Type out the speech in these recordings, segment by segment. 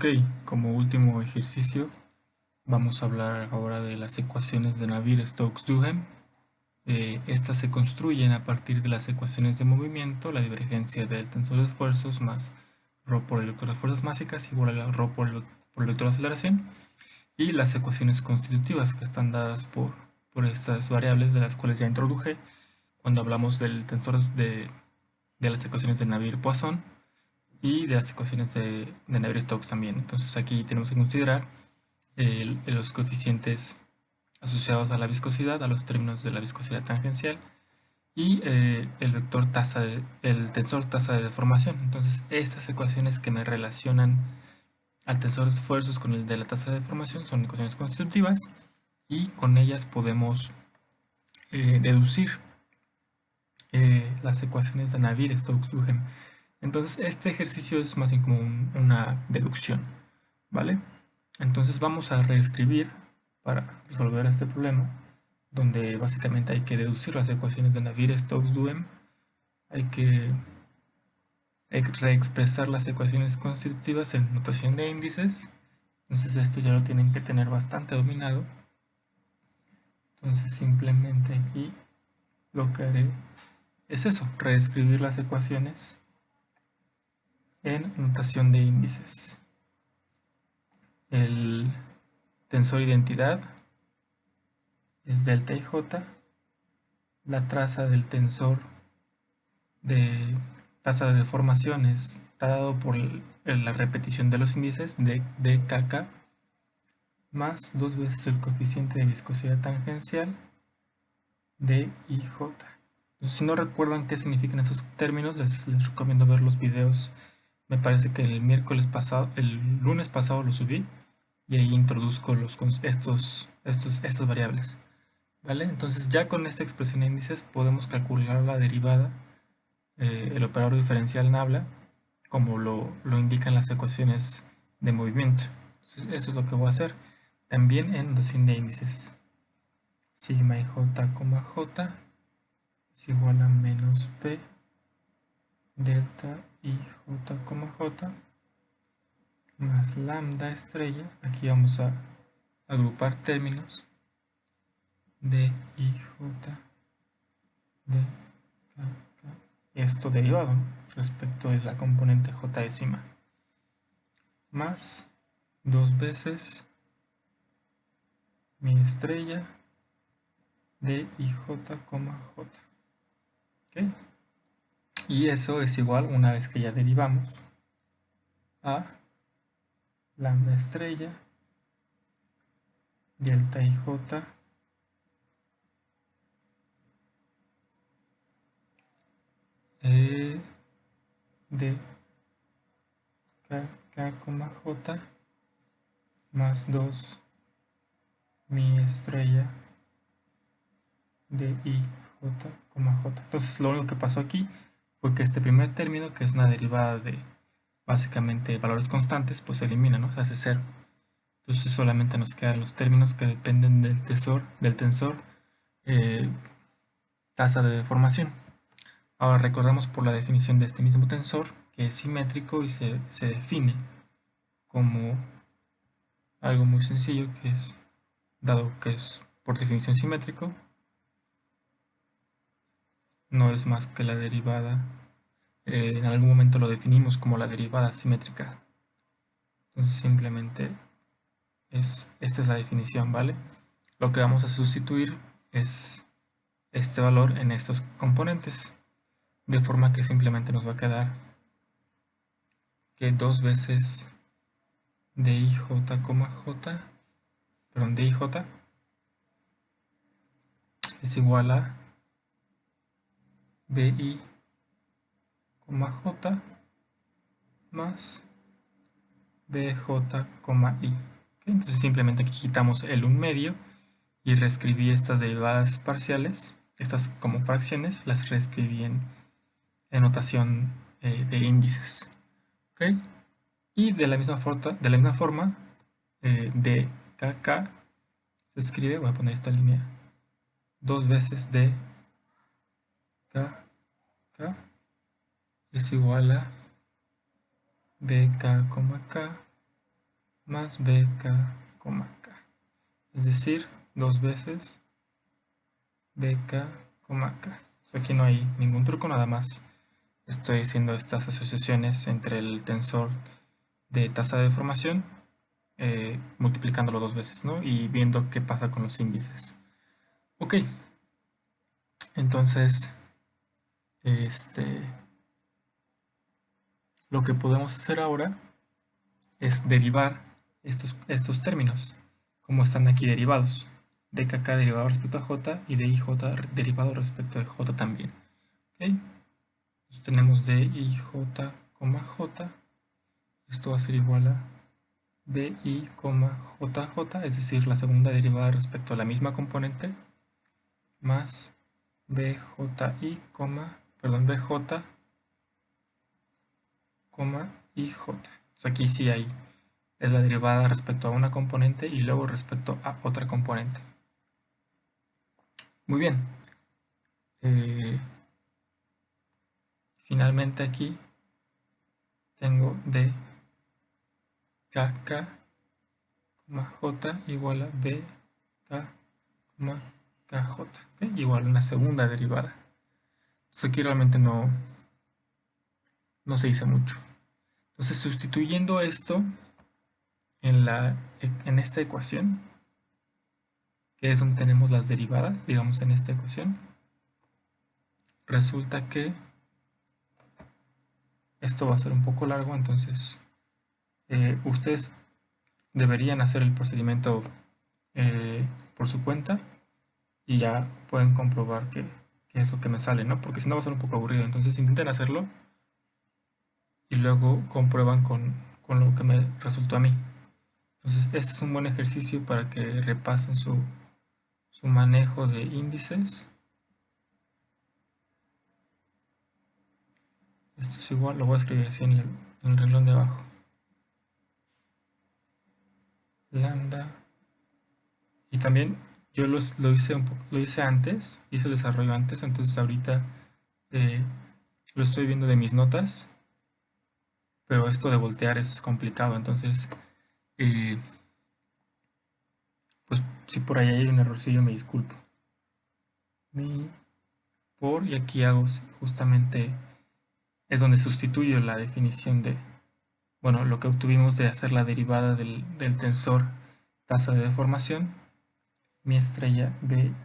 Ok, como último ejercicio vamos a hablar ahora de las ecuaciones de Navier-Stokes-Duhem. Estas se construyen a partir de las ecuaciones de movimiento, la divergencia del tensor de esfuerzos más ρ por el vector de fuerzas básicas igual a ρ por el vector de aceleración, y las ecuaciones constitutivas que están dadas por estas variables de las cuales ya introduje cuando hablamos del tensor de las ecuaciones de Navier-Poisson y de las ecuaciones de Navier-Stokes también. Entonces aquí tenemos que considerar los coeficientes asociados a la viscosidad, a los términos de la viscosidad tangencial y el tensor tasa de deformación. Entonces estas ecuaciones que me relacionan al tensor de esfuerzos con el de la tasa de deformación son ecuaciones constitutivas y con ellas podemos deducir las ecuaciones de Navier-Stokes-Duhem. Entonces este ejercicio es más bien como una deducción, ¿vale? Entonces vamos a reescribir para resolver este problema, donde básicamente hay que deducir las ecuaciones de Navier-Stokes-Duhem, hay que reexpresar las ecuaciones constitutivas en notación de índices. Entonces esto ya lo tienen que tener bastante dominado. Entonces simplemente aquí lo que haré es eso, reescribir las ecuaciones en notación de índices. El tensor identidad es delta y j, la traza del tensor de tasa de deformación está dado por la repetición de los índices de kk más 2 veces el coeficiente de viscosidad tangencial de ij. Entonces, si no recuerdan qué significan esos términos, les recomiendo ver los videos. Me parece que el lunes pasado lo subí y ahí introduzco estas variables. ¿Vale? Entonces ya con esta expresión de índices podemos calcular la derivada, el operador diferencial nabla, como lo indican las ecuaciones de movimiento. Entonces, eso es lo que voy a hacer. También en notación de índices. Sigma ij, j es igual a menos p delta ij, j más lambda estrella. Aquí vamos a agrupar términos de ij de k, esto derivado, ¿no?, respecto de la componente j décima, más 2 veces mi estrella de ij, j. ¿Okay? Y eso es igual, una vez que ya derivamos, a lambda estrella delta ij de k, j más 2 mi estrella de i, j, j. Entonces lo único que pasó aquí fue que este primer término, que es una derivada de básicamente valores constantes, pues se elimina, ¿no? Se hace cero. Entonces solamente nos quedan los términos que dependen del tensor tasa de deformación. Ahora recordamos por la definición de este mismo tensor que es simétrico y se define como algo muy sencillo, que es, dado que es por definición simétrico, no es más que la derivada. En algún momento lo definimos como la derivada simétrica. Entonces simplemente esta es la definición, ¿vale? Lo que vamos a sustituir es este valor en estos componentes, de forma que simplemente nos va a quedar que 2 veces dij, dij es igual a bi, j más bj, i. Entonces simplemente aquí quitamos el 1 medio y reescribí estas derivadas parciales, estas como fracciones, las reescribí en notación de índices. ¿Okay? Y de la misma forma, dkk se escribe, voy a poner esta línea, 2 veces de k es igual a bk, k más bk, k. Es decir, 2 veces bk, k. Aquí no hay ningún truco, nada más estoy haciendo estas asociaciones entre el tensor de tasa de deformación, multiplicándolo 2 veces, ¿no? Y viendo qué pasa con los índices. Ok, entonces, lo que podemos hacer ahora es derivar estos términos, como están aquí derivados. De kk derivado respecto a j y de ij derivado respecto a j también. ¿Okay? Entonces tenemos de ij, j, esto va a ser igual a bi, jj, es decir, la segunda derivada respecto a la misma componente, más bji, perdón, bj, ij. Entonces aquí sí hay, es la derivada respecto a una componente y luego respecto a otra componente. Muy bien. Finalmente aquí tengo de kk, j igual a bk, kj, ¿okay? Igual a una segunda derivada. Entonces aquí realmente no se dice mucho. Entonces sustituyendo esto en esta ecuación, que es donde tenemos las derivadas, digamos en esta ecuación, resulta que esto va a ser un poco largo, entonces ustedes deberían hacer el procedimiento por su cuenta y ya pueden comprobar qué es lo que me sale, ¿no? Porque si no va a ser un poco aburrido. Entonces intenten hacerlo y luego comprueban con lo que me resultó a mí. Entonces este es un buen ejercicio para que repasen su manejo de índices. Esto es igual, lo voy a escribir así en el renglón de abajo. Lambda. Y también yo lo hice lo hice antes, hice el desarrollo antes, entonces ahorita lo estoy viendo de mis notas, pero esto de voltear es complicado, entonces pues si por ahí hay un errorcillo me disculpo. Y aquí hago justamente, es donde sustituyo la definición de, bueno, lo que obtuvimos de hacer la derivada del tensor tasa de deformación, mi estrella BIJ,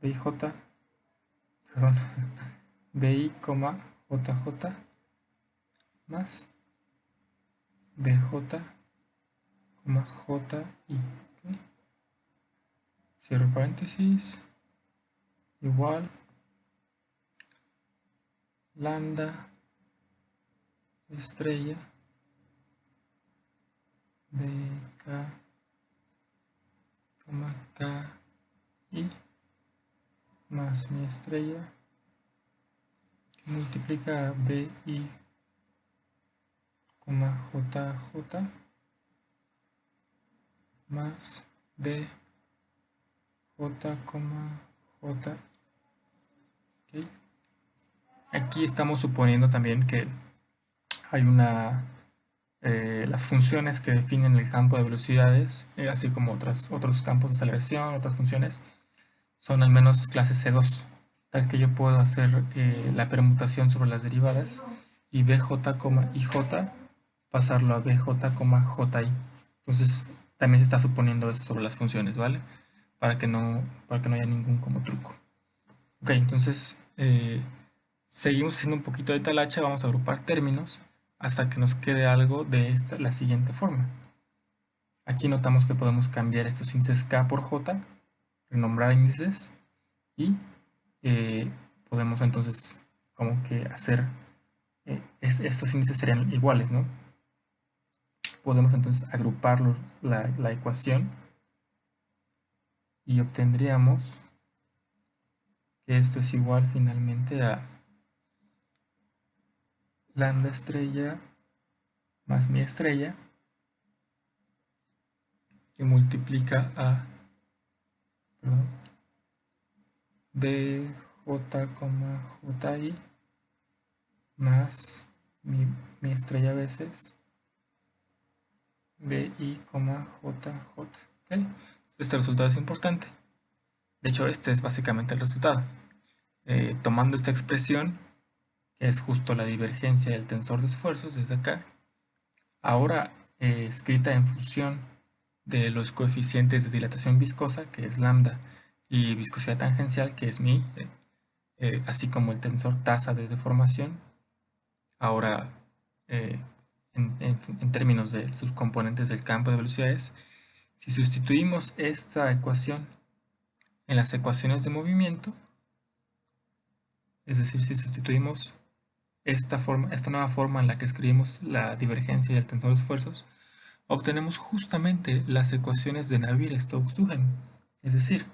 BIJ, perdón, BI, JJ más BJ, JI. ¿Okay? Cierro paréntesis, igual, lambda, estrella, BK, KI, más mi estrella, que multiplica a BI, JJ, más BJ, J. ¿Okay? Aquí estamos suponiendo también que hay las funciones que definen el campo de velocidades, así como otros campos de aceleración, otras funciones, son al menos clase C2, tal que yo puedo hacer la permutación sobre las derivadas y BJ, IJ pasarlo a BJ, JI. Entonces también se está suponiendo eso sobre las funciones, ¿vale? Para que no haya ningún como truco. Ok, entonces seguimos haciendo un poquito de talacha, vamos a agrupar términos hasta que nos quede algo de la siguiente forma. Aquí notamos que podemos cambiar estos índices K por J, renombrar índices y podemos entonces como que hacer, estos índices serían iguales, ¿no? Podemos entonces agrupar la ecuación y obtendríamos que esto es igual finalmente a lambda estrella más mi estrella, que multiplica a BJ, JI más mi estrella a veces BI, JJ. ¿Okay? Este resultado es importante. De hecho, este es básicamente el resultado. Tomando esta expresión, que es justo la divergencia del tensor de esfuerzos desde acá, ahora escrita en función de los coeficientes de dilatación viscosa, que es lambda, y viscosidad tangencial, que es mi, así como el tensor tasa de deformación, ahora en términos de sus componentes del campo de velocidades, si sustituimos esta ecuación en las ecuaciones de movimiento, es decir, si sustituimos esta nueva forma en la que escribimos la divergencia y el tensor de esfuerzos, obtenemos justamente las ecuaciones de Navier-Stokes-Duhem. Es decir,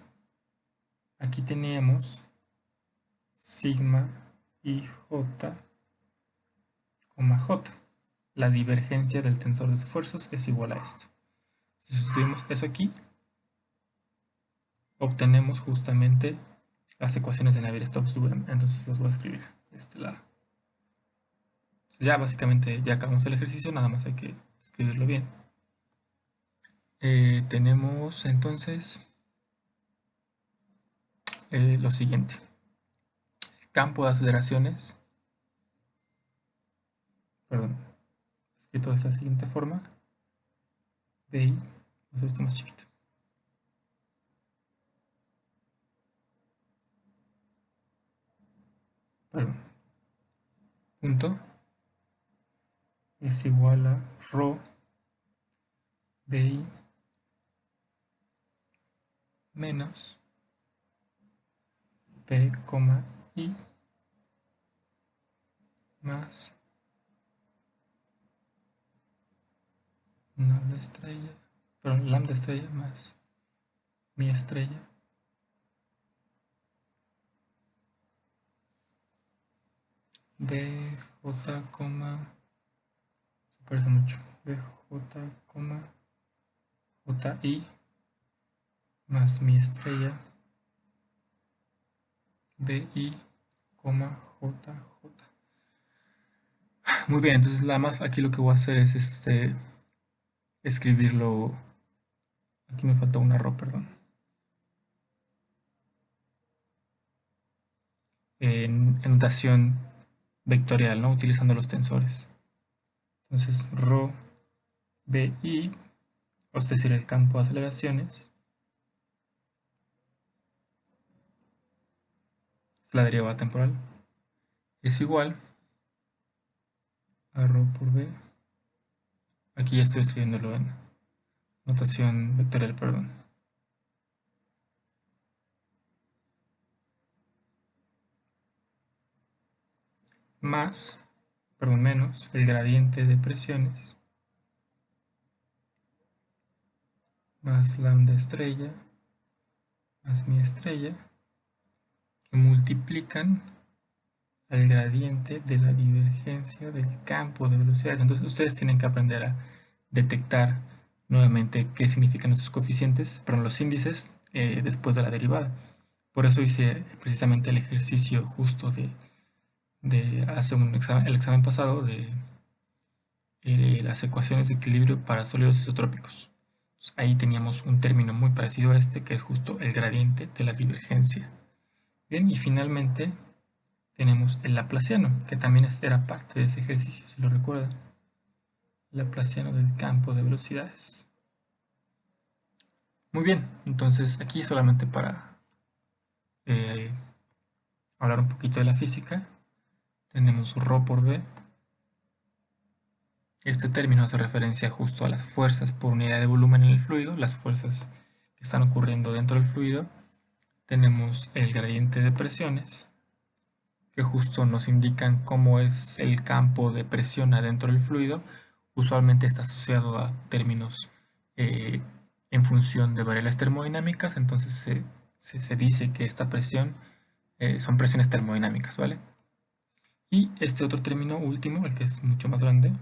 aquí teníamos sigma ij, j. La divergencia del tensor de esfuerzos es igual a esto. Si sustituimos eso aquí, obtenemos justamente las ecuaciones de Navier-Stokes-Duhem. Entonces las voy a escribir de este lado. Ya básicamente ya acabamos el ejercicio, nada más hay que escribirlo bien. Tenemos entonces lo siguiente. El campo de aceleraciones, perdón, escrito de esta siguiente forma. BI, vamos a hacer esto más chiquito. Perdón. Punto es igual a ρ BI menos P, I más lambda estrella, perdón, lambda estrella más mi estrella BJ, se parece mucho, BJ, JI más mi estrella BI, JJ. Muy bien, entonces nada más aquí lo que voy a hacer es escribirlo. Aquí me faltó una ρ, perdón. En notación vectorial, ¿no? Utilizando los tensores. Entonces, ρ BI, es decir, el campo de aceleraciones, es la derivada temporal, es igual a ρ por B. Aquí ya estoy escribiéndolo en notación vectorial, perdón. Menos el gradiente de presiones más lambda estrella más mi estrella, que multiplican al gradiente de la divergencia del campo de velocidades. Entonces ustedes tienen que aprender a detectar nuevamente qué significan estos coeficientes, pero los índices después de la derivada. Por eso hice precisamente el ejercicio justo de hace el examen pasado de las ecuaciones de equilibrio para sólidos isotrópicos. Entonces, ahí teníamos un término muy parecido a este, que es justo el gradiente de la divergencia. Bien, y finalmente tenemos el laplaciano, que también era parte de ese ejercicio, si lo recuerdan. Laplaciano del campo de velocidades. Muy bien, entonces aquí solamente para hablar un poquito de la física, tenemos ρ por B. Este término hace referencia justo a las fuerzas por unidad de volumen en el fluido, las fuerzas que están ocurriendo dentro del fluido. Tenemos el gradiente de presiones, que justo nos indican cómo es el campo de presión adentro del fluido. Usualmente está asociado a términos en función de variables termodinámicas, entonces se dice que esta presión son presiones termodinámicas, ¿vale? Y este otro término último, el que es mucho más grande,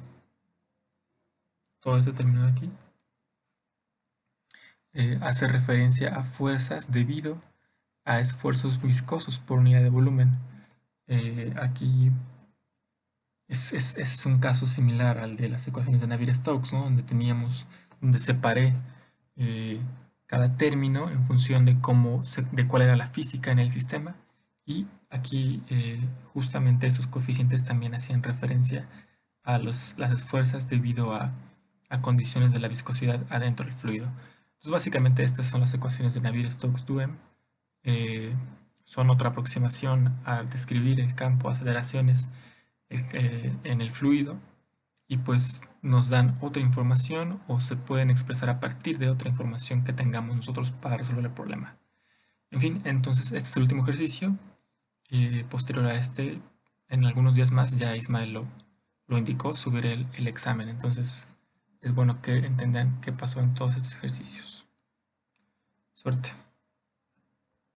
todo este término de aquí, hace referencia a fuerzas debido a esfuerzos viscosos por unidad de volumen. Aquí Es un caso similar al de las ecuaciones de Navier-Stokes, ¿no? Donde separé eh, cada término en función de de cuál era la física en el sistema. Y aquí justamente estos coeficientes también hacían referencia a las fuerzas debido a condiciones de la viscosidad adentro del fluido. Entonces básicamente estas son las ecuaciones de Navier-Stokes-Duhem. Eh, Son otra aproximación a describir el campo, aceleraciones en el fluido, y pues nos dan otra información o se pueden expresar a partir de otra información que tengamos nosotros para resolver el problema. En fin, entonces este es el último ejercicio. Posterior a este, en algunos días más, ya Ismael lo indicó, subiré el examen. Entonces es bueno que entendan qué pasó en todos estos ejercicios. Suerte.